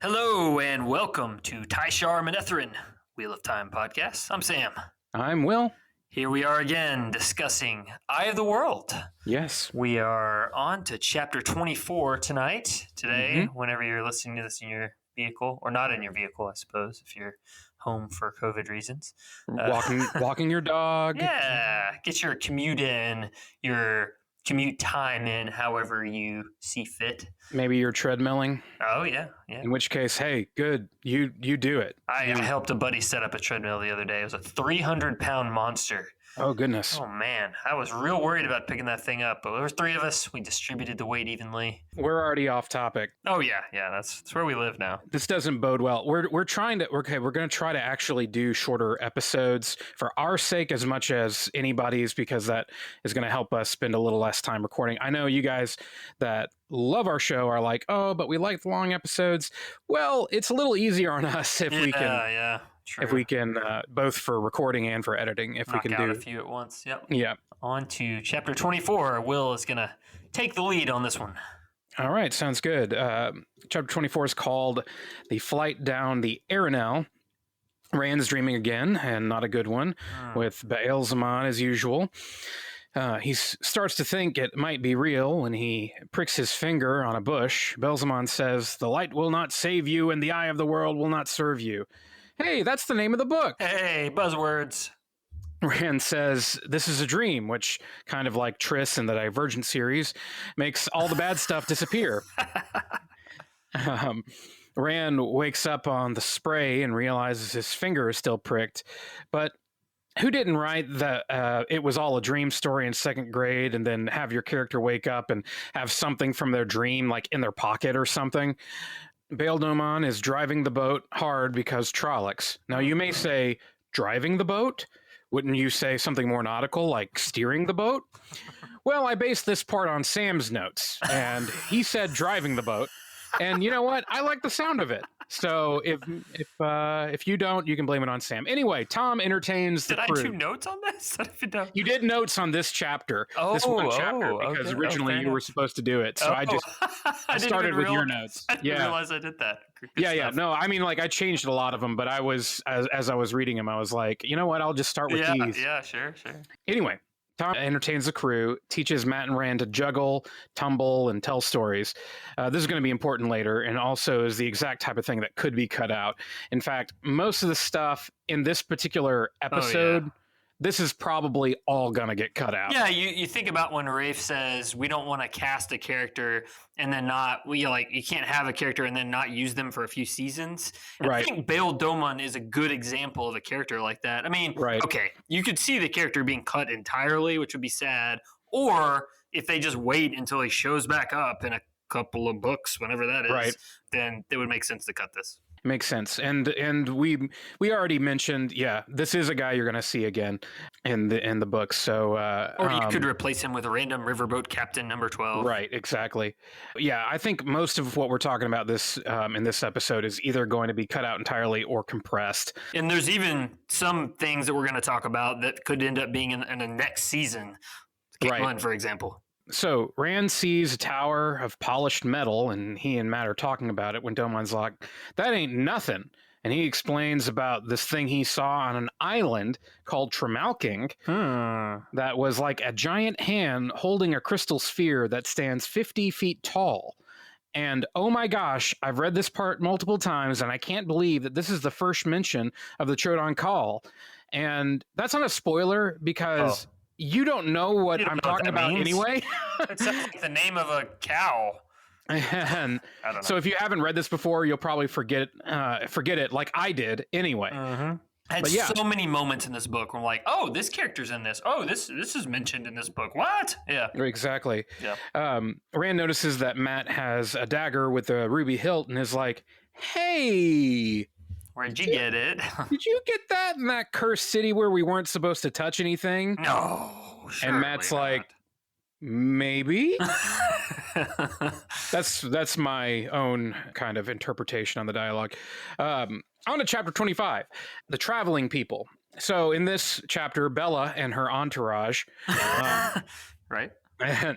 Hello and welcome to Tai'Shar Wheel of Time podcast. I'm Sam. I'm Will. Here we are again discussing Eye of the World. Yes. We are on to chapter 24 today, whenever you're listening to this in your vehicle, or not in your vehicle, I suppose, if you're home for COVID reasons. Walking your dog. Yeah, get your commute in, your commute time in however you see fit. Maybe you're treadmilling. Oh, yeah. In which case, hey, good. You do it. I helped a buddy set up a treadmill the other day. It was a 300-pound monster. Oh, goodness. Oh, man. I was real worried about picking that thing up, but there were three of us. We distributed the weight evenly. We're already off topic. Oh, yeah. That's where we live now. This doesn't bode well. We're going to try to actually do shorter episodes for our sake as much as anybody's, because that is going to help us spend a little less time recording. I know you guys that love our show are like, oh, but we like the long episodes. Well, it's a little easier on us if we can. True. If we can, both for recording and for editing, if Knock we can out do a few at once. Yep. Yeah. On to chapter 24. Will is going to take the lead on this one. All right, sounds good. Chapter 24 is called The Flight Down the Arenal. Rand's dreaming again, and not a good one, with Baal-Zaman as usual. He starts to think it might be real when he pricks his finger on a bush. Baal-Zaman says, "The light will not save you, and the eye of the world will not serve you." Hey, that's the name of the book. Hey, buzzwords. Rand says, "This is a dream," which, kind of like Triss in the Divergent series, makes all the bad stuff disappear. Rand wakes up on the spray and realizes his finger is still pricked. But who didn't write that it was all a dream story in second grade and then have your character wake up and have something from their dream like in their pocket or something? Baal-Domon is driving the boat hard because Trollocs. Now, you may say, driving the boat? Wouldn't you say something more nautical, like steering the boat? Well, I based this part on Sam's notes, and he said driving the boat. And you know what? I like the sound of it. So if you don't, you can blame it on Sam. Anyway, Tom entertains the crew. Did I do notes on this? You did notes on this chapter. This one chapter, because originally you were supposed to I started with your notes. I didn't realize I did that. Yeah. No, I mean, like, I changed a lot of them, but I was, as I was reading them, I was like, you know what? I'll just start with these. Yeah, sure. Anyway, Tom entertains the crew, teaches Matt and Rand to juggle, tumble, and tell stories. This is going to be important later, and also is the exact type of thing that could be cut out. In fact, most of the stuff in this particular episode, this is probably all going to get cut out. Yeah, you think about when Rafe says we don't want to cast a character and then you can't have a character and then not use them for a few seasons. And right. I think Baal-Domon is a good example of a character like that. I mean, okay, you could see the character being cut entirely, which would be sad, or if they just wait until he shows back up in a couple of books, whenever that is, then it would make sense to cut this. Makes sense. And we already mentioned, this is a guy you're going to see again in the book. So or you could replace him with a random riverboat captain number 12. Right, exactly. Yeah, I think most of what we're talking about this in this episode is either going to be cut out entirely or compressed. And there's even some things that we're going to talk about that could end up being in the next season. Caitlin, for example. So Rand sees a tower of polished metal, and he and Matt are talking about it when Domon's like, "That ain't nothing." And he explains about this thing he saw on an island called Tremalking that was like a giant hand holding a crystal sphere that stands 50 feet tall. And oh my gosh, I've read this part multiple times, and I can't believe that this is the first mention of the Chodon Call. And that's not a spoiler, because... You don't know what I'm talking about anyway. It sounds like the name of a cow. And I don't know. So if you haven't read this before, you'll probably forget it like I did anyway. I had so many moments in this book where I'm like, oh, this character's in this. Oh, this is mentioned in this book. What? Yeah. Exactly. Yeah. Rand notices that Matt has a dagger with a ruby hilt and is like, hey... Where'd you get it? Did you get that in that cursed city where we weren't supposed to touch anything? No. And Matt's like, maybe? That's my own kind of interpretation on the dialogue. On to chapter 25, the traveling people. So in this chapter, Bella and her entourage right?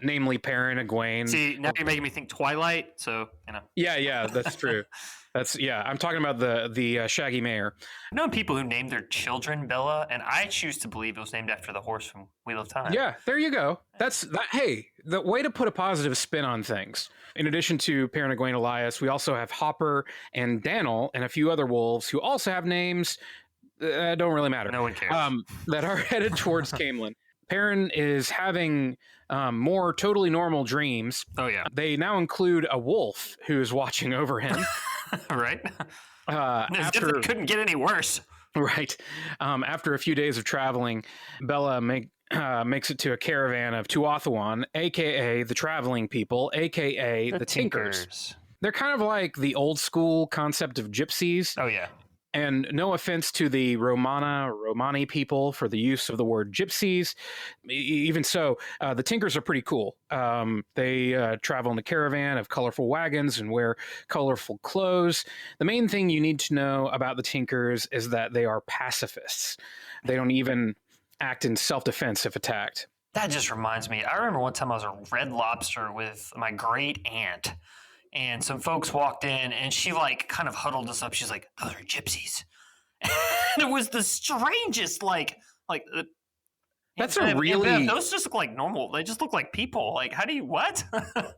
namely Perrin and Egwene. See, now you're making me think Twilight. So Yeah, that's true. I'm talking about the Shaggy Mayor. I've known people who named their children Bella, and I choose to believe it was named after the horse from Wheel of Time. Yeah, there you go. Hey, the way to put a positive spin on things. In addition to Perrin, Egwene, Elias, we also have Hopper and Daniel and a few other wolves who also have names that don't really matter. No one cares. That are headed towards Camelin. Perrin is having more totally normal dreams. Oh, yeah. They now include a wolf who is watching over him. Right? After it couldn't get any worse. Right. After a few days of traveling, Bella makes it to a caravan of Tuathawan, a.k.a. the Traveling People, a.k.a. the Tinkers. They're kind of like the old school concept of gypsies. Oh, yeah. And no offense to the Romani people for the use of the word gypsies. Even so, the Tinkers are pretty cool. They travel in a caravan of colorful wagons and wear colorful clothes. The main thing you need to know about the Tinkers is that they are pacifists. They don't even act in self-defense if attacked. That just reminds me. I remember one time I was at Red Lobster with my great aunt. And some folks walked in, and she like kind of huddled us up. She's like, "Those are gypsies." And it was the strangest, That's a really. Those just look like normal. They just look like people. Like, how do you what?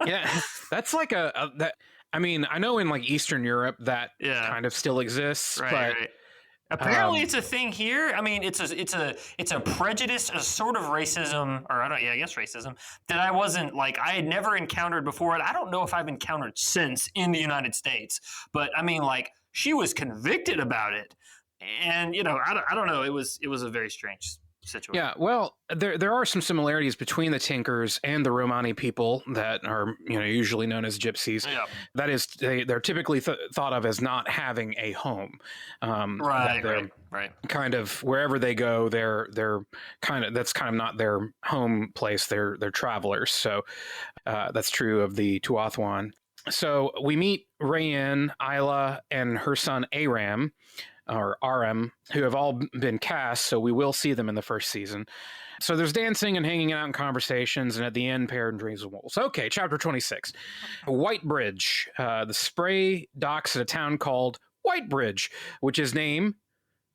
Yeah, that's like that. I mean, I know in like Eastern Europe that kind of still exists, but. Right. Apparently, it's a thing here. I mean, it's a prejudice, a sort of racism, or I guess racism that I had never encountered before, and I don't know if I've encountered since in the United States. But I mean, like, she was convicted about it, and I don't know. It was a very strange situation. Yeah, well, there are some similarities between the Tinkers and the Romani people that are usually known as gypsies. Yeah. That is, they're typically thought of as not having a home. Right. Kind of wherever they go, they're kind of not their home place. They're travelers. So that's true of the Tuathawan. So we meet Rayen, Isla, and her son Aram. Or Aram, who have all been cast, so we will see them in the first season. So there's dancing and hanging out and conversations, and at the end, Perrin dreams of wolves. Okay, chapter 26. Whitebridge. The Spray docks at a town called Whitebridge, which is named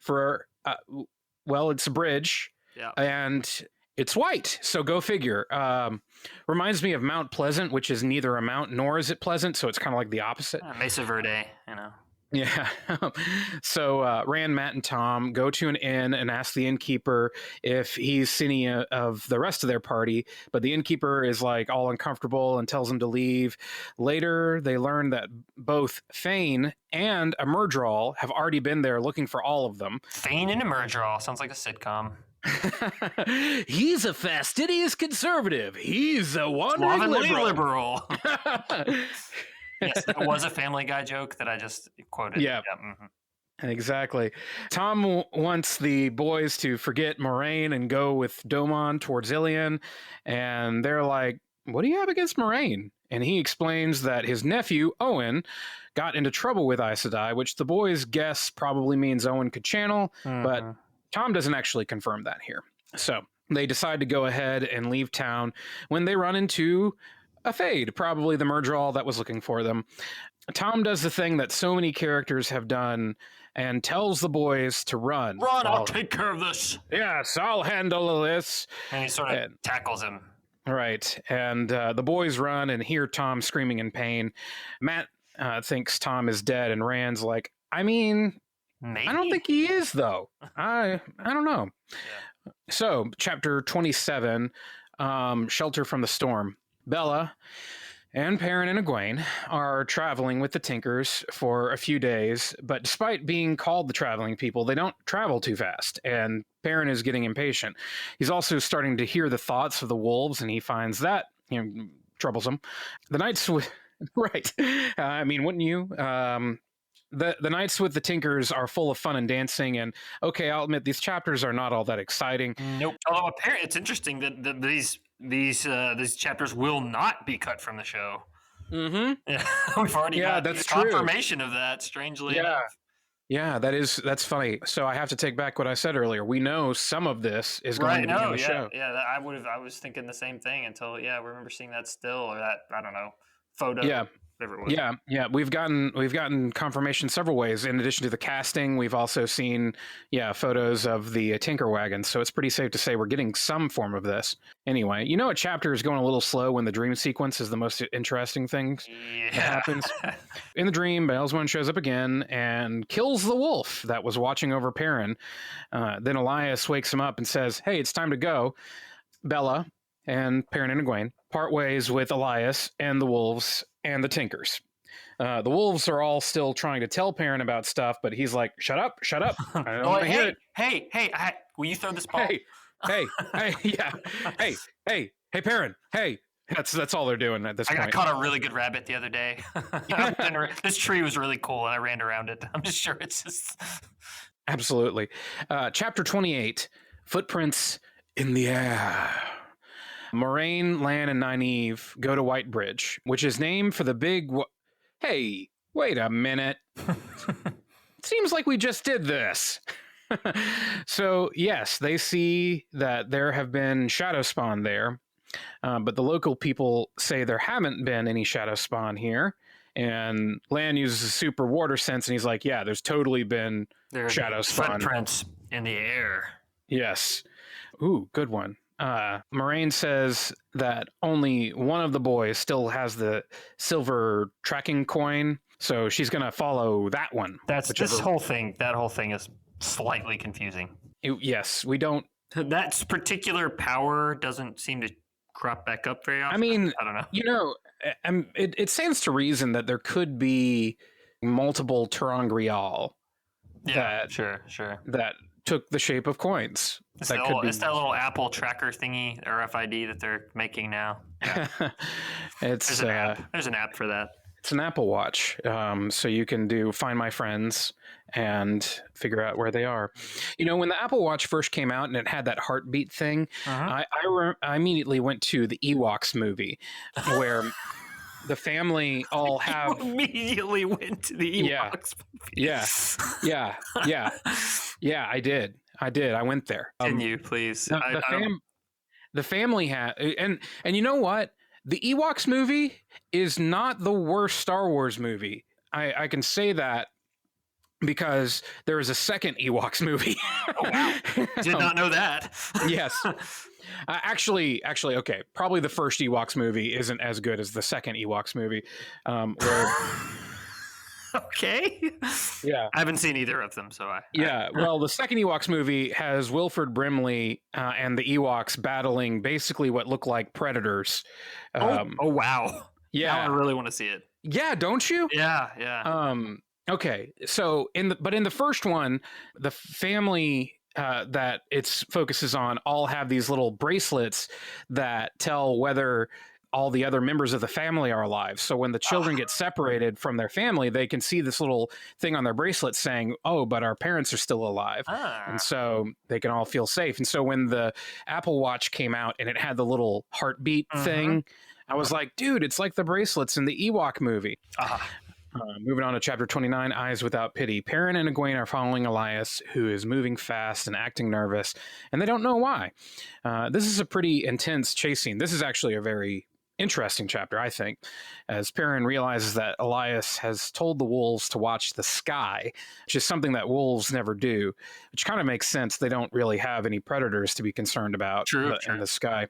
for, it's a bridge, and it's white, so go figure. Reminds me of Mount Pleasant, which is neither a mount nor is it pleasant, so it's kind of like the opposite. Mesa Verde, Yeah. So Rand, Matt, and Tom go to an inn and ask the innkeeper if he's seen any of the rest of their party, but the innkeeper is like all uncomfortable and tells them to leave. Later, they learn that both Fane and a Murdral have already been there looking for all of them. Fane and a Murdral sounds like a sitcom. He's a fastidious conservative. He's a wandering liberal. Yes, that was a Family Guy joke that I just quoted. Yeah. Exactly. Tom wants the boys to forget Moraine and go with Domon towards Ilion, and they're like, "What do you have against Moraine?" And he explains that his nephew, Owen, got into trouble with Aes Sedai, which the boys guess probably means Owen could channel, but Tom doesn't actually confirm that here. So they decide to go ahead and leave town when they run into a Fade, probably the Murdral that was looking for them. Tom does the thing that so many characters have done and tells the boys to run. Run, I'll take care of this. Yes, I'll handle this. And he sort of tackles him. Right. And the boys run and hear Tom screaming in pain. Matt thinks Tom is dead, and Rand's like, I mean, maybe? I don't think he is, though. I don't know. Yeah. So, chapter 27, Shelter from the Storm. Bella and Perrin and Egwene are traveling with the Tinkers for a few days, but despite being called the Traveling People, they don't travel too fast, and Perrin is getting impatient. He's also starting to hear the thoughts of the wolves, and he finds that troublesome. The nights with... Right. I mean, wouldn't you? The nights with the Tinkers are full of fun and dancing, and okay, I'll admit these chapters are not all that exciting. Nope. Although apparently it's interesting that these chapters will not be cut from the show. Mm-hmm. Yeah, we've already got that's confirmation of that. Strangely enough. Yeah, that's funny. So I have to take back what I said earlier. We know some of this is going to be in the show. Yeah, I was thinking the same thing until I remember seeing that still or that I don't know photo. Yeah. Whatever it was. Yeah. We've gotten confirmation several ways. In addition to the casting, we've also seen photos of the Tinker Wagon. So it's pretty safe to say we're getting some form of this. Anyway, a chapter is going a little slow when the dream sequence is the most interesting thing that happens. In the dream, Baelswan shows up again and kills the wolf that was watching over Perrin. Then Elias wakes him up and says, "Hey, it's time to go." Bella and Perrin and Egwene part ways with Elias and the wolves and the Tinkers. The wolves are all still trying to tell Perrin about stuff, but he's like, "Shut up, shut up. I don't want to hear it." Hey, will you throw this ball? Hey, yeah. Hey, Perrin, hey. That's all they're doing at this point. I caught a really good rabbit the other day. This tree was really cool, and I ran around it. I'm just sure it's just... Absolutely. Chapter 28, Footprints in the Air. Moraine, Lan, and Nynaeve go to Whitebridge, which is named for the big... Hey, wait a minute. Seems like we just did this. So, yes, they see that there have been shadow spawn there, but the local people say there haven't been any shadow spawn here. And Lan uses a super water sense, and he's like, yeah, there's totally been shadow spawn. Footprints in the air. Yes. Ooh, good one. Moraine says that only one of the boys still has the silver tracking coin, so she's going to follow that one. That whole thing is slightly confusing. Yes, we don't... That particular power doesn't seem to crop back up very often. I mean, I don't know. It stands to reason that there could be multiple ter'angreal. Yeah, sure. That took the shape of coins. It's that little Apple tracker thingy, or RFID, that they're making now. Yeah. There's an app for that. It's an Apple Watch, so you can do Find My Friends and figure out where they are. When the Apple Watch first came out and it had that heartbeat thing, I immediately went to the Ewoks movie, where the family all have... You immediately went to the Ewoks movie. Yeah, I did. I went there. Continue, please. The family had... And you know what? The Ewoks movie is not the worst Star Wars movie. I can say that because there is a second Ewoks movie. Oh, wow. Did not know that. Yes. Actually, okay. Probably the first Ewoks movie isn't as good as the second Ewoks movie. Okay. Yeah. I haven't seen either of them, so well, the second Ewoks movie has Wilford Brimley and the Ewoks battling basically what look like predators. Oh, wow. Yeah. Now I really want to see it. Yeah, don't you? Yeah. Okay. So in the first one, the family that it focuses on all have these little bracelets that tell whether all the other members of the family are alive. So when the children get separated from their family, they can see this little thing on their bracelet saying, "Oh, but our parents are still alive." And so they can all feel safe. And so when the Apple Watch came out and it had the little heartbeat thing, I was like, dude, it's like the bracelets in the Ewok movie. Moving on to chapter 29, Eyes Without Pity. Perrin and Egwene are following Elias, who is moving fast and acting nervous, and they don't know why. This is a pretty intense chase scene. This is actually a very interesting chapter, I think, as Perrin realizes that Elias has told the wolves to watch the sky, which is something that wolves never do, which kind of makes sense. They don't really have any predators to be concerned about in the sky.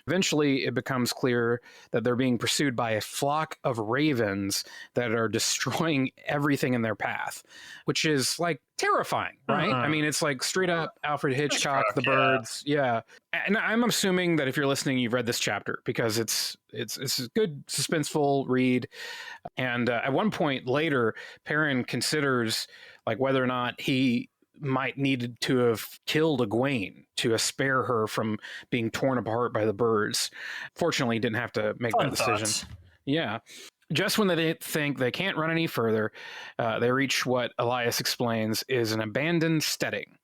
Eventually, it becomes clear that they're being pursued by a flock of ravens that are destroying everything in their path, which is like terrifying, right? I mean, it's like straight up Alfred Hitchcock, The Birds. Yeah. And I'm assuming that if you're listening, you've read this chapter because it's a good suspenseful read. And at one point later, Perrin considers like whether or not he might needed to have killed Egwene to spare her from being torn apart by the birds. Fortunately, he didn't have to make that decision. Yeah. Just when they think they can't run any further, they reach what Elias explains is an abandoned steading.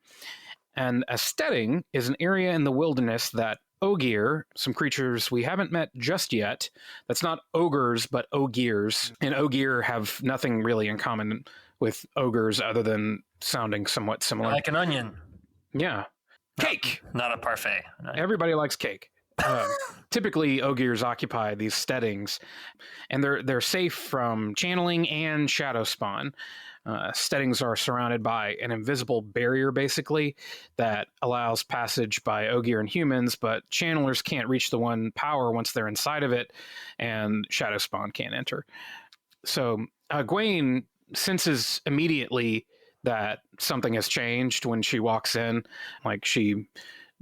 And a steading is an area in the wilderness that Ogier, some creatures we haven't met just yet, that's not ogres, but Ogiers, and Ogier have nothing really in common with ogres other than sounding somewhat similar. Like an onion. Yeah. Cake! Not a parfait. Everybody likes cake. Typically, ogiers occupy these steadings, and they're safe from channeling and shadow spawn. Steadings are surrounded by an invisible barrier, basically, that allows passage by ogier and humans, but channelers can't reach the one power once they're inside of it, and shadow spawn can't enter. So Egwene senses immediately that something has changed when she walks in, like she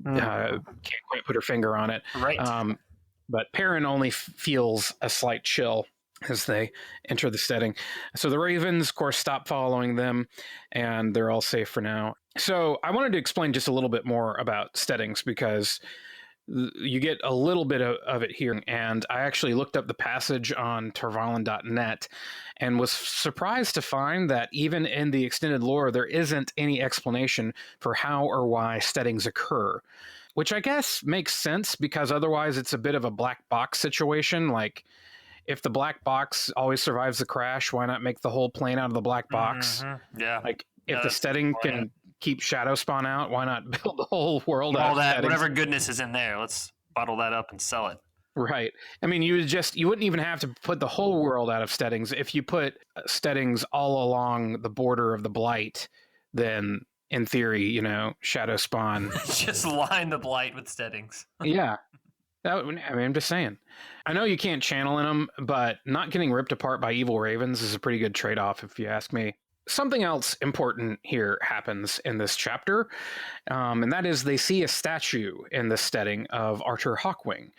can't quite put her finger on it. Right. But Perrin only feels a slight chill as they enter the steading. So the ravens, of course, stop following them, and they're all safe for now. So I wanted to explain just a little bit more about steadings, because you get a little bit of it here. And I actually looked up the passage on Tarvalin.net and was surprised to find that even in the extended lore, there isn't any explanation for how or why steadings occur, which I guess makes sense, because otherwise it's a bit of a black box situation. Like, if the black box always survives the crash, why not make the whole plane out of the black box? Mm-hmm. Yeah. Like, if the steading can keep shadow spawn out, why not build the whole world out all of that steadings? Whatever goodness is in there, let's bottle that up and sell it. Right. I mean, you wouldn't even have to put the whole world out of steadings. If you put steadings all along the border of the Blight, then in theory, shadow spawn. Just line the Blight with steadings. Yeah. I'm just saying. I know you can't channel in them, but not getting ripped apart by evil ravens is a pretty good trade-off, if you ask me. Something else important here happens in this chapter, and that is they see a statue in the steading of Arthur Hawkwing,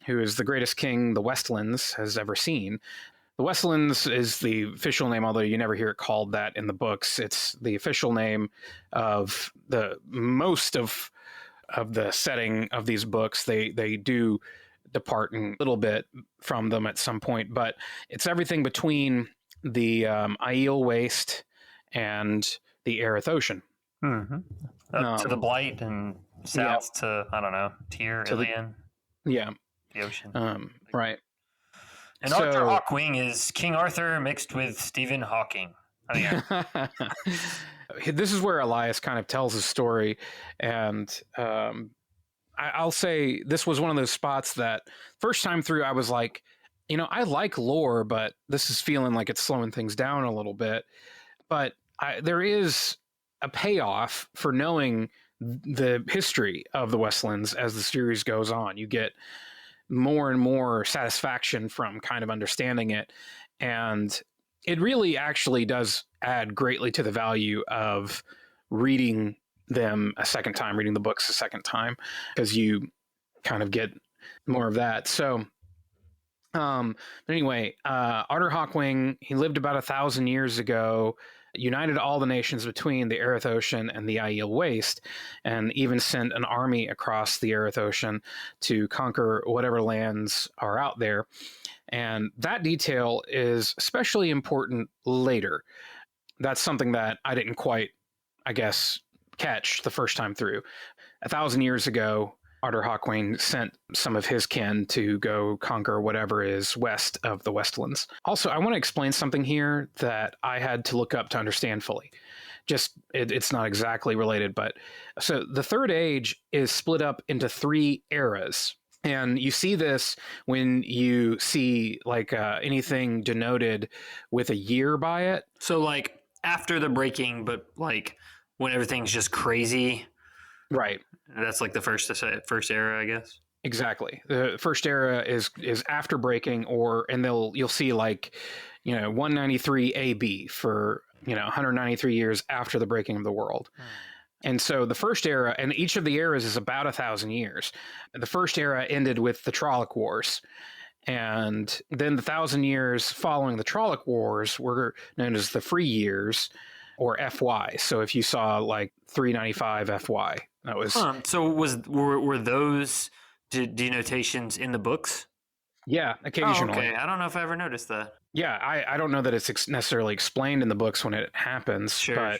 who is the greatest king the Westlands has ever seen. The Westlands is the official name, although you never hear it called that in the books. It's the official name of the most of the setting of these books. They do depart a little bit from them at some point, but it's everything between the Aiel Waste and the Aerith Ocean. Mm-hmm. To the Blight and south to, I don't know, Tyr, Ilion. Yeah. The ocean. Right. And Arthur Hawkwing is King Arthur mixed with Stephen Hawking. Oh, yeah. This is where Elias kind of tells his story, and I'll say this was one of those spots that first time through I was like, I like lore, but this is feeling like it's slowing things down a little bit. But there is a payoff for knowing the history of the Westlands as the series goes on. You get more and more satisfaction from kind of understanding it. And it really actually does add greatly to the value of reading them a second time, reading the books a second time, because you kind of get more of that. So, but anyway, Arthur Hawkwing, he lived about 1,000 years ago, united all the nations between the Aerith Ocean and the Aiel Waste, and even sent an army across the Aerith Ocean to conquer whatever lands are out there. And that detail is especially important later. That's something that I didn't quite, I guess, catch the first time through. 1,000 years ago, Arthur Hawkwing sent some of his kin to go conquer whatever is west of the Westlands. Also, I want to explain something here that I had to look up to understand fully. It's not exactly related, but so the Third Age is split up into 3 eras. And you see this when you see like anything denoted with a year by it. So like after the breaking, but like when everything's just crazy. Right. That's like the first era, I guess. Exactly. The first era is after breaking, and you'll see like 193 AB for 193 years after the breaking of the world. And so the first era, and each of the eras is about 1,000 years. The first era ended with the Trolloc Wars. And then the 1,000 years following the Trolloc Wars were known as the Free Years, or FY. So if you saw like 395 FY, that was... So were those denotations in the books? Yeah, occasionally. Oh, okay. I don't know if I ever noticed that. Yeah, I don't know that it's necessarily explained in the books when it happens. Sure.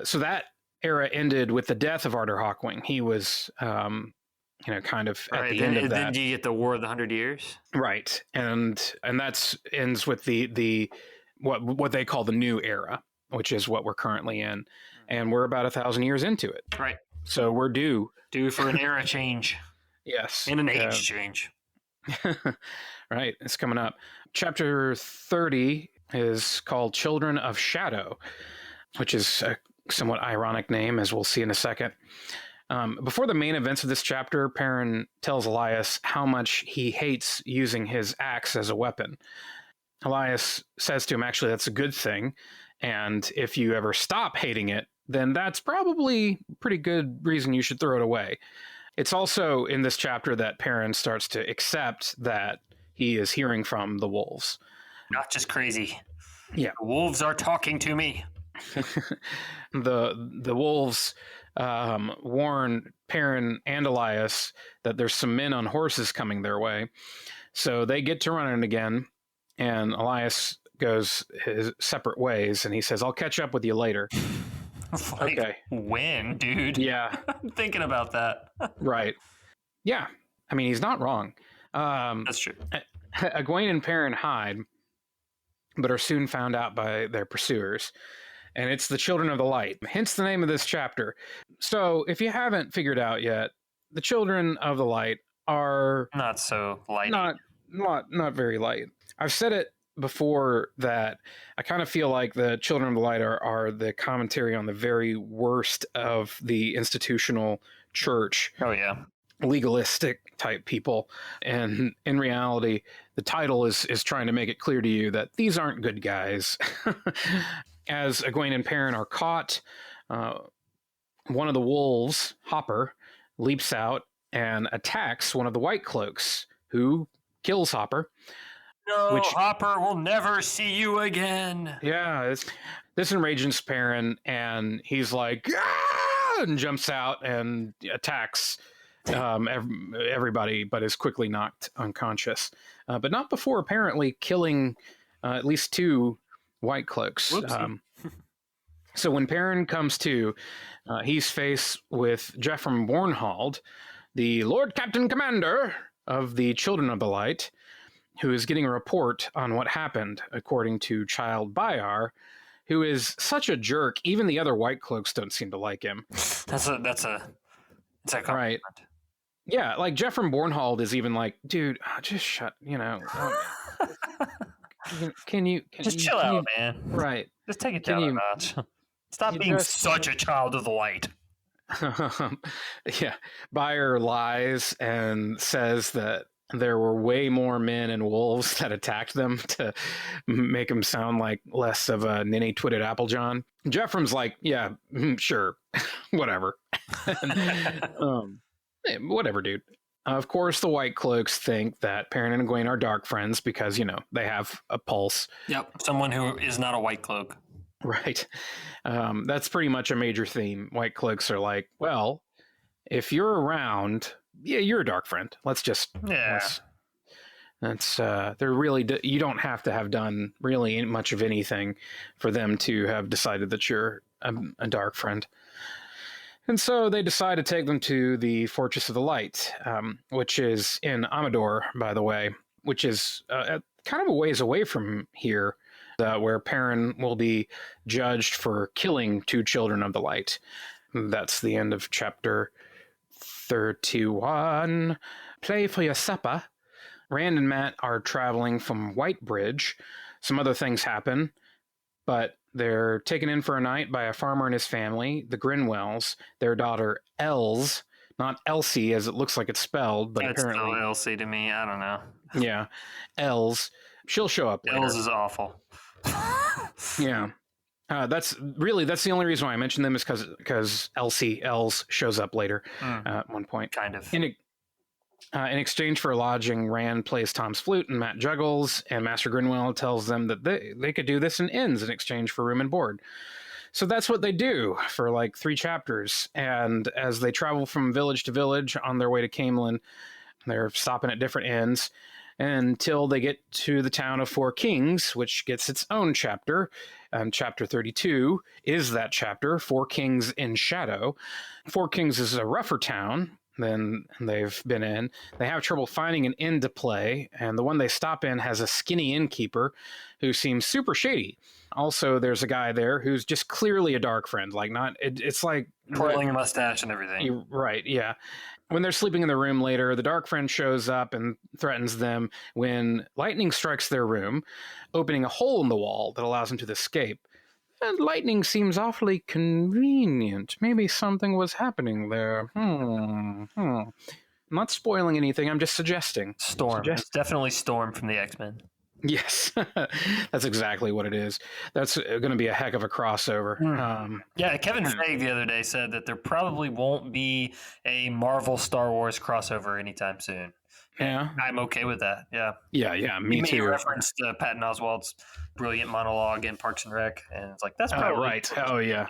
So that era ended with the death of Arthur Hawkwing. He was, kind of at the end of that. Then do you get the War of the 100 Years? Right, and that ends with the what they call the New Era. which is what we're currently in. And we're about 1,000 years into it. Right. So we're due. Due for an era change. Yes. And an age change. Right. It's coming up. Chapter 30 is called Children of Shadow, which is a somewhat ironic name, as we'll see in a second. Before the main events of this chapter, Perrin tells Elias how much he hates using his axe as a weapon. Elias says to him, actually, that's a good thing. And if you ever stop hating it, then that's probably a pretty good reason you should throw it away. It's also in this chapter that Perrin starts to accept that he is hearing from the wolves. Not just crazy. Yeah. The wolves are talking to me. The wolves warn Perrin and Elias that there's some men on horses coming their way. So they get to running again, and Elias goes his separate ways, and he says, I'll catch up with you later. Like, okay. When, dude? Yeah. I'm thinking about that. Right. Yeah. I mean, he's not wrong. That's true. Egwene and Perrin hide, but are soon found out by their pursuers. And it's the Children of the Light, hence the name of this chapter. So if you haven't figured out yet, the Children of the Light are not so light. Not very light. I've said it before that I kind of feel like the Children of the Light are the commentary on the very worst of the institutional church. Oh, yeah. Legalistic type people. And in reality, the title is trying to make it clear to you that these aren't good guys. As Egwene and Perrin are caught, one of the wolves, Hopper, leaps out and attacks one of the White Cloaks, who kills Hopper. No, Hopper will never see you again. Yeah, this enrages Perrin, and he's like, ah! And jumps out and attacks everybody, but is quickly knocked unconscious. But not before apparently killing at least 2 White Cloaks. So when Perrin comes to, he's faced with Jeffrey Bornhald, the Lord Captain Commander of the Children of the Light, who is getting a report on what happened, according to Child Bayar, who is such a jerk. Even the other White Cloaks don't seem to like him. That's a compliment. Right. Yeah, like Jeffrey Bornhald is even like, dude, just shut, Can you chill out, man? Right. Just take it down a notch. Stop being such a child of the light. Yeah. Bayer lies and says that there were way more men and wolves that attacked them to make him sound like less of a ninny-twitted Applejohn. Jeffrem's like, yeah, sure, whatever. Whatever, dude. Of course, the White Cloaks think that Perrin and Egwene are dark friends because, they have a pulse. Yep, someone who is not a White Cloak. Right. That's pretty much a major theme. White Cloaks are like, well, if you're around, yeah, you're a dark friend. Let's just... Yeah. They're really... You don't have to have done really much of anything for them to have decided that you're a dark friend. And so they decide to take them to the Fortress of the Light, which is in Amador, by the way, which is kind of a ways away from here, where Perrin will be judged for killing 2 Children of the Light. That's the end of chapter 31. Play for your supper. Rand and Mat are traveling from Whitebridge. Some other things happen, but they're taken in for a night by a farmer and his family, the Grinwells, their daughter Els, not Elsie as it looks like it's spelled, but it's apparently still Elsie to me. I don't know. Yeah, Els. She'll show up later. Els is awful. Yeah. That's the only reason why I mentioned them is because Els shows up later at one point. Kind of. In exchange for lodging, Rand plays Tom's flute and Mat juggles, and Master Grinwell tells them that they could do this in inns in exchange for room and board. So that's what they do for like 3 chapters. And as they travel from village to village on their way to Camelin, they're stopping at different inns until they get to the town of 4 Kings, which gets its own chapter. And chapter 32 is that chapter, 4 Kings in Shadow. 4 Kings is a rougher town than they've been in. They have trouble finding an inn to play, and the one they stop in has a skinny innkeeper who seems super shady. Also, there's a guy there who's just clearly a dark friend. Like, it's like twirling a mustache and everything. Right, yeah. When they're sleeping in the room later, the dark friend shows up and threatens them when lightning strikes their room, opening a hole in the wall that allows them to escape. And lightning seems awfully convenient. Maybe something was happening there. I'm not spoiling anything. I'm just suggesting. Storm. It's definitely Storm from the X-Men. Yes, that's exactly what it is. That's going to be a heck of a crossover. Yeah, Kevin Feige the other day said that there probably won't be a Marvel Star Wars crossover anytime soon. Yeah, I'm okay with that. Yeah, me too. He referenced Patton Oswalt's brilliant monologue in Parks and Rec, and it's like that's probably right. Oh yeah.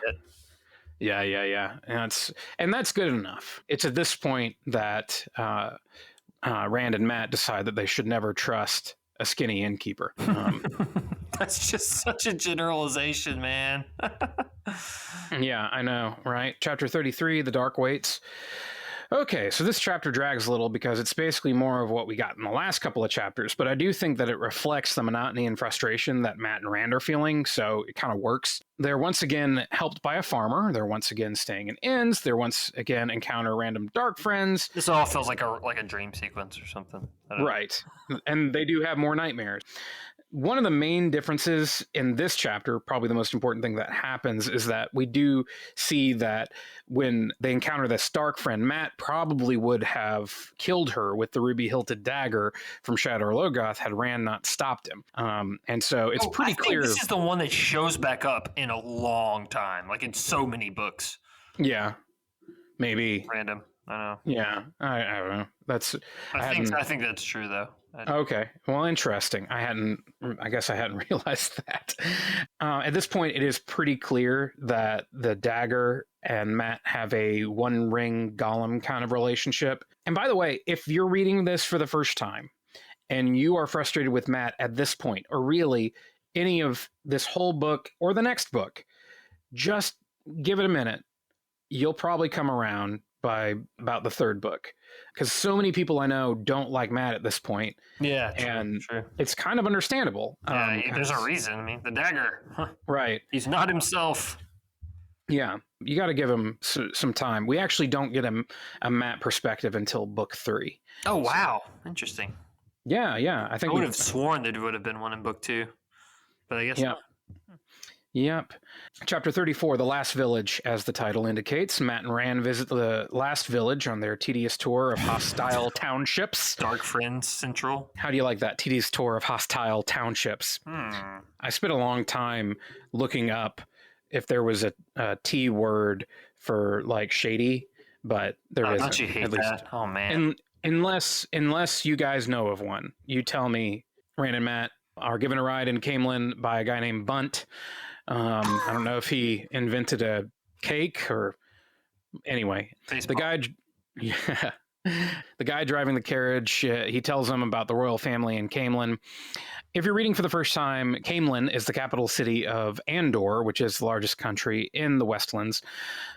Yeah. And that's good enough. It's at this point that Rand and Matt decide that they should never trust a skinny innkeeper. That's just such a generalization, man. Yeah, I know, right? Chapter 33, The Dark Waits. Okay, so this chapter drags a little because it's basically more of what we got in the last couple of chapters, but I do think that it reflects the monotony and frustration that Matt and Rand are feeling, so it kind of works. They're once again helped by a farmer. They're once again staying in inns. They're once again encounter random dark friends. This all feels like a dream sequence or something. Right, and they do have more nightmares. One of the main differences in this chapter, probably the most important thing that happens, is that we do see that when they encounter this dark friend, Matt probably would have killed her with the ruby-hilted dagger from Shadar Logoth had Rand not stopped him. And so it's pretty clear. This is the one that shows back up in a long time, like in so many books. Yeah, maybe. Random. I know. Yeah, I don't know. I think that's true, though. Okay. Well, interesting. I guess I hadn't realized that. At this point, it is pretty clear that the dagger and Matt have a one ring golem kind of relationship. And by the way, if you're reading this for the first time and you are frustrated with Matt at this point, or really any of this whole book or the next book, just give it a minute. You'll probably come around by about the third book, because so many people I know don't like Matt at this point. Yeah, true. It's kind of understandable. Yeah, there's a reason. I mean, the dagger. Right. He's not himself. Yeah, you got to give him some time. We actually don't get a Matt perspective until book 3. Oh, wow. Interesting. Yeah. I think I would have sworn there would have been one in book 2, but I guess not. Yep. Chapter 34, The Last Village, as the title indicates. Matt and Rand visit the last village on their tedious tour of hostile townships. Dark Friends Central. How do you like that? Tedious tour of hostile townships. I spent a long time looking up if there was a T word for like shady, but there isn't. Don't you hate that? Oh, man. Unless you guys know of one. You tell me. Rand and Matt are given a ride in Camelin by a guy named Bunt. I don't know if he invented a cake or anyway. Baseball. The guy driving the carriage, he tells them about the royal family in Camelin. If you're reading for the first time, Camelin is the capital city of Andor, which is the largest country in the Westlands.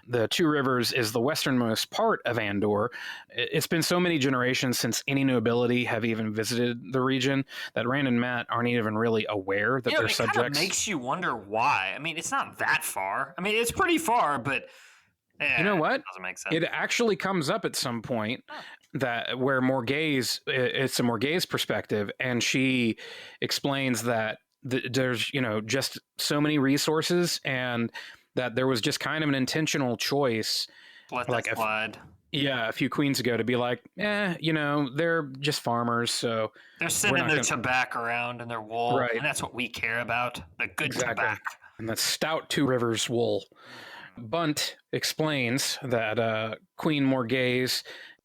The Two Rivers is the westernmost part of Andor. It's been so many generations since any nobility have even visited the region that Rand and Matt aren't even really aware that they're subjects. It kind of makes you wonder why. I mean, it's not that far. I mean, it's pretty far, but you know what? It doesn't make sense. It actually comes up at some point that where Morgaze, it's a Morgaze perspective, and she explains that there's just so many resources, and that there was just kind of an intentional choice, let that slide. A few queens ago to be like, they're just farmers, so they're sending their tobacco around and their wool, right? And that's what we care about, the good tobacco. And that stout Two Rivers wool. Bunt explains that Queen Morgaze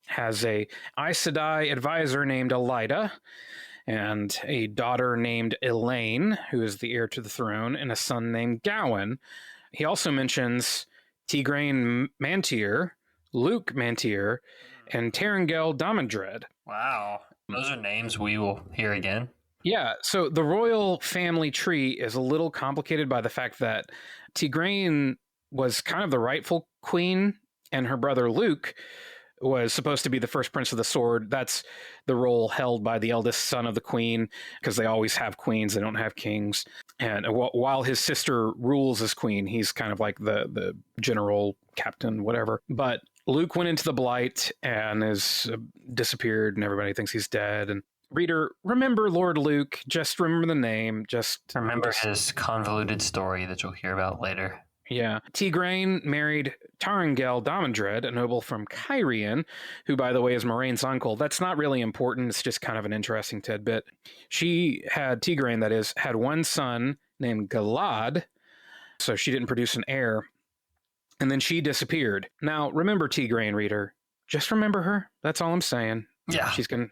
has a Aes Sedai advisor named Elida, and a daughter named Elaine, who is the heir to the throne, and a son named Gawain. He also mentions Tigraine Mantir, Luke Mantir, and Terengel Damandred. Wow. Those are names we will hear again. Yeah, so the royal family tree is a little complicated by the fact that Tigraine was kind of the rightful queen, and her brother Luke was supposed to be the first Prince of the Sword. That's the role held by the eldest son of the queen, because they always have queens, they don't have kings. And while his sister rules as queen, he's kind of like the general, captain, whatever. But Luke went into the Blight and is disappeared, and everybody thinks he's dead. And reader, remember Lord Luke. Just remember the name. Just remember his convoluted story that you'll hear about later. Yeah. Tigraine married Tarangel Damandred, a noble from Cairhien, who, by the way, is Moraine's uncle. That's not really important. It's just kind of an interesting tidbit. Tigraine, that is, had one son named Galad, so she didn't produce an heir. And then she disappeared. Now, remember Tigraine, reader. Just remember her. That's all I'm saying. Yeah, she's gonna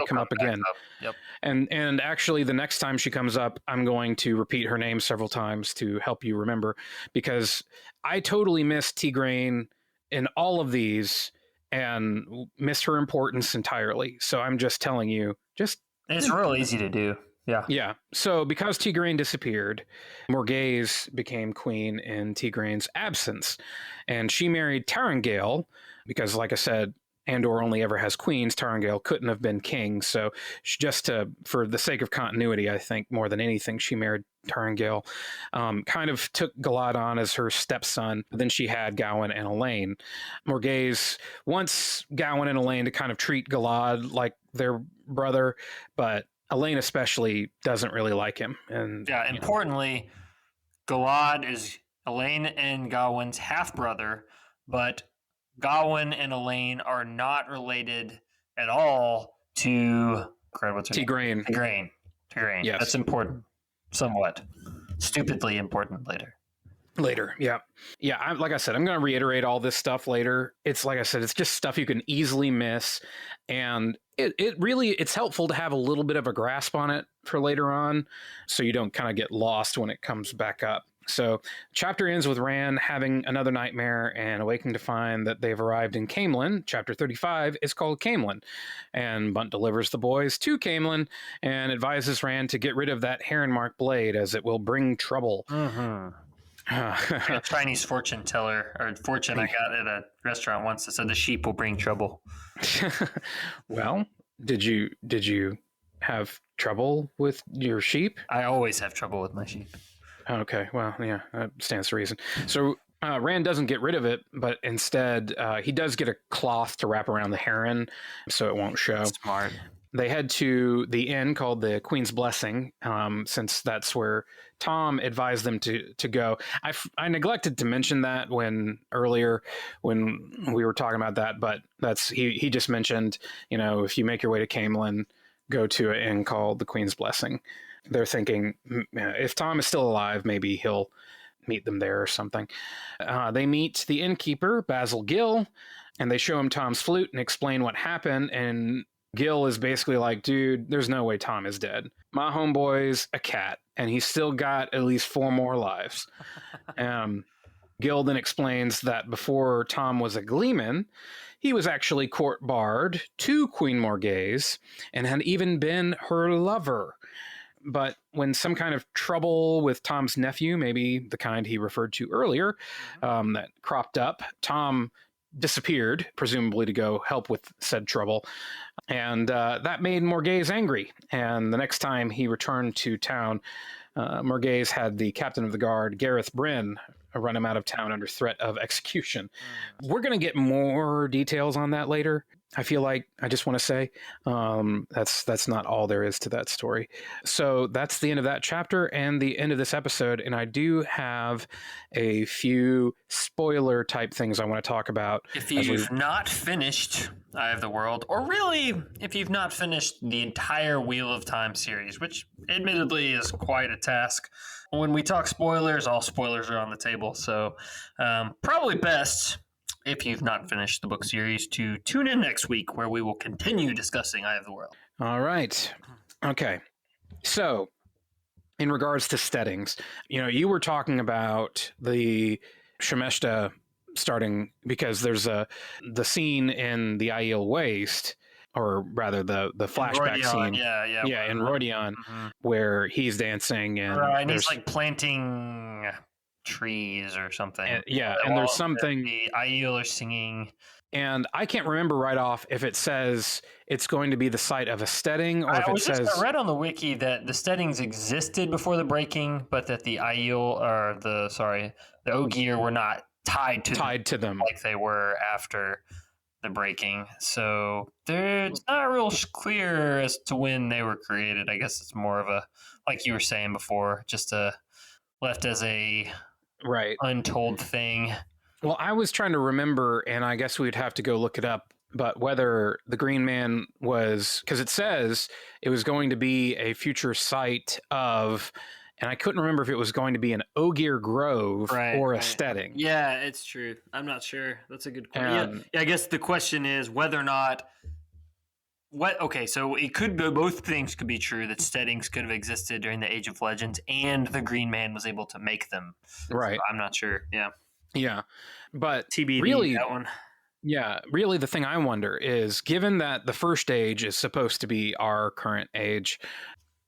come up again. Yep. And actually, the next time she comes up, I'm going to repeat her name several times to help you remember, because I totally missed Tigraine in all of these and missed her importance entirely. So I'm just telling you, it's real easy to do. Yeah. Yeah. So because Tigraine disappeared, Morghese became queen in Tigraine's absence, and she married Tarangale because, like I said, Andor only ever has queens. Tarangale couldn't have been king. So for the sake of continuity, I think more than anything, she married Tarangale. Kind of took Galad on as her stepson. Then she had Gawain and Elaine. Morghese wants Gawain and Elaine to kind of treat Galad like their brother, but Elaine especially doesn't really like him. And yeah, importantly, Galad is Elaine and Gawain's half-brother, but Gawain and Elaine are not related at all to Tigraine. Tigraine. Yes. That's important. Somewhat. Stupidly important later. Yeah. Like I said, I'm going to reiterate all this stuff later. It's like I said, it's just stuff you can easily miss. And it's helpful to have a little bit of a grasp on it for later on, so you don't kind of get lost when it comes back up. So chapter ends with Rand having another nightmare and awakening to find that they've arrived in Caemlyn. Chapter 35 is called Caemlyn, and Bunt delivers the boys to Caemlyn and advises Rand to get rid of that heron mark blade, as it will bring trouble. Mm-hmm. A Chinese fortune teller or fortune I got at a restaurant once that said the sheep will bring trouble. Well, did you have trouble with your sheep? I always have trouble with my sheep. Okay, well, yeah, that stands to reason. So Rand doesn't get rid of it, but instead he does get a cloth to wrap around the heron so it won't show. Smart. They head to the inn called the Queen's Blessing, since that's where Tom advised them to go. I neglected to mention that earlier when we were talking about that, but he just mentioned, if you make your way to Caemlyn, go to an inn called the Queen's Blessing. They're thinking if Tom is still alive, maybe he'll meet them there or something. They meet the innkeeper, Basil Gill, and they show him Tom's flute and explain what happened. And Gill is basically like, dude, there's no way Tom is dead. My homeboy's a cat, and he's still got at least 4 more lives. Gill then explains that before Tom was a gleeman, he was actually court bard to Queen Morghese and had even been her lover. But when some kind of trouble with Tom's nephew, maybe the kind he referred to earlier, that cropped up, Tom disappeared, presumably to go help with said trouble. And that made Morghese angry. And the next time he returned to town, Morghese had the captain of the guard, Gareth Bryn, run him out of town under threat of execution. We're going to get more details on that later. I feel like I just want to say that's not all there is to that story. So that's the end of that chapter and the end of this episode. And I do have a few spoiler type things I want to talk about. If you've not finished Eye of the World, or really if you've not finished the entire Wheel of Time series, which admittedly is quite a task. When we talk spoilers, all spoilers are on the table. So probably best, if you've not finished the book series, to tune in next week where we will continue discussing Eye of the World. All right. Okay. So in regards to steadings, you were talking about the Shemeshta starting because there's the scene in the Aiel Waste, or rather the flashback scene. In Rodion, where he's dancing and he's like planting trees or something. And there's something the Aiel are singing. And I can't remember right off if it says it's going to be the site of a steading or if it says... I read on the wiki that the steadings existed before the breaking, but that the Aiel, or the Ogier were not tied to them like they were after the breaking. So it's not real clear as to when they were created. I guess it's more of a, like you were saying before, just left as a untold thing. Well, I was trying to remember, and I guess we'd have to go look it up, but whether the Green Man was, because it says it was going to be a future site of, and I couldn't remember if it was going to be an Ogier Grove or a steading. Yeah, it's true. I'm not sure. That's a good question. Yeah, I guess the question is whether or not, so it could be, both things could be true, that steadings could have existed during the Age of Legends and the Green Man was able to make them. Right. So I'm not sure. Yeah. Yeah, but TBD, really, that one. Yeah, really the thing I wonder is, given that the first age is supposed to be our current age,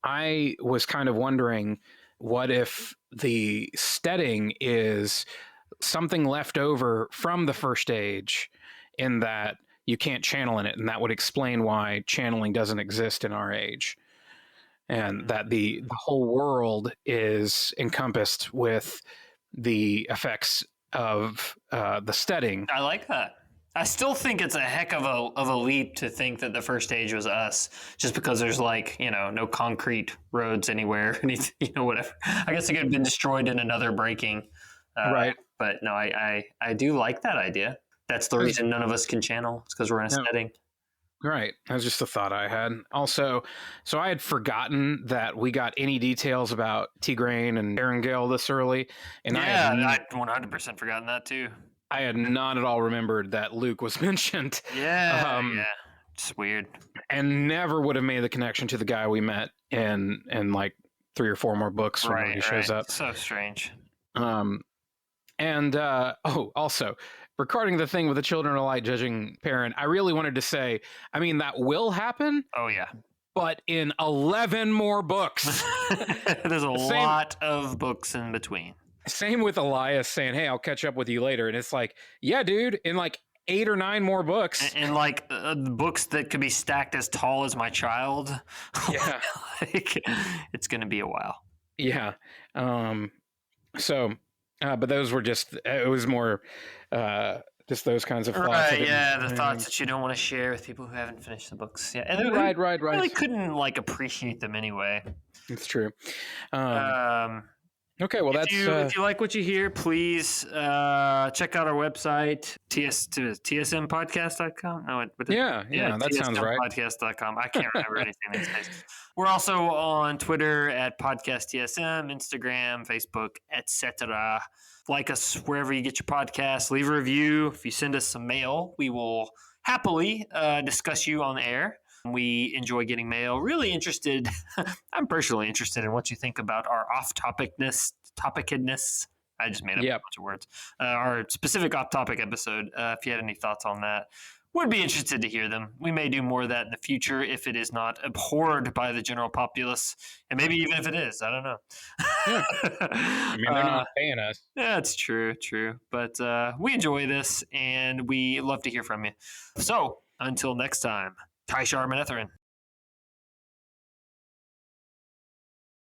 I was kind of wondering, what if the steading is something left over from the first age in that you can't channel in it, and that would explain why channeling doesn't exist in our age, and that the whole world is encompassed with the effects of the steading. I like that. I still think it's a heck of a leap to think that the first age was us, just because there's no concrete roads anywhere, whatever. I guess it could have been destroyed in another breaking. Right. But no, I do like that idea. That's the reason none of us can channel. It's because we're in a steading. Right. That's just a thought I had. Also, so I had forgotten that we got any details about Tigraine and Erangel this early. And I had 100% forgotten that too. I had not at all remembered that Luke was mentioned. Yeah. It's weird. And never would have made the connection to the guy we met in like 3 or 4 more books when he shows up. So strange. Also, regarding the thing with the children of light judging parent, I really wanted to say, that will happen. Oh, yeah. But in 11 more books. There's a lot of books in between. Same with Elias saying, hey, I'll catch up with you later. And it's like, yeah, dude, in like 8 or 9 more books. And books that could be stacked as tall as my child. Yeah. It's going to be a while. Yeah. But those were it was more just those kinds of thoughts. Right, the thoughts that you don't want to share with people who haven't finished the books. Yeah, and right. Really couldn't appreciate them anyway. It's true. Okay, well, if you like what you hear, please check out our website, tsmpodcast.com. No, that sounds right. Podcast.com. I can't remember anything these days. We're also on Twitter at podcasttsm, Instagram, Facebook, etc. Like us wherever you get your podcasts. Leave a review. If you send us some mail, we will happily discuss you on the air. We enjoy getting mail. Really interested. I'm personally interested in what you think about our topicedness. I just made up a bunch of words. Our specific off-topic episode. If you had any thoughts on that, would be interested to hear them. We may do more of that in the future if it is not abhorred by the general populace, and maybe even if it is, I don't know. Yeah. They're not paying us. Yeah, it's true. But we enjoy this, and we love to hear from you. So until next time. Tai'Shar Manetheren.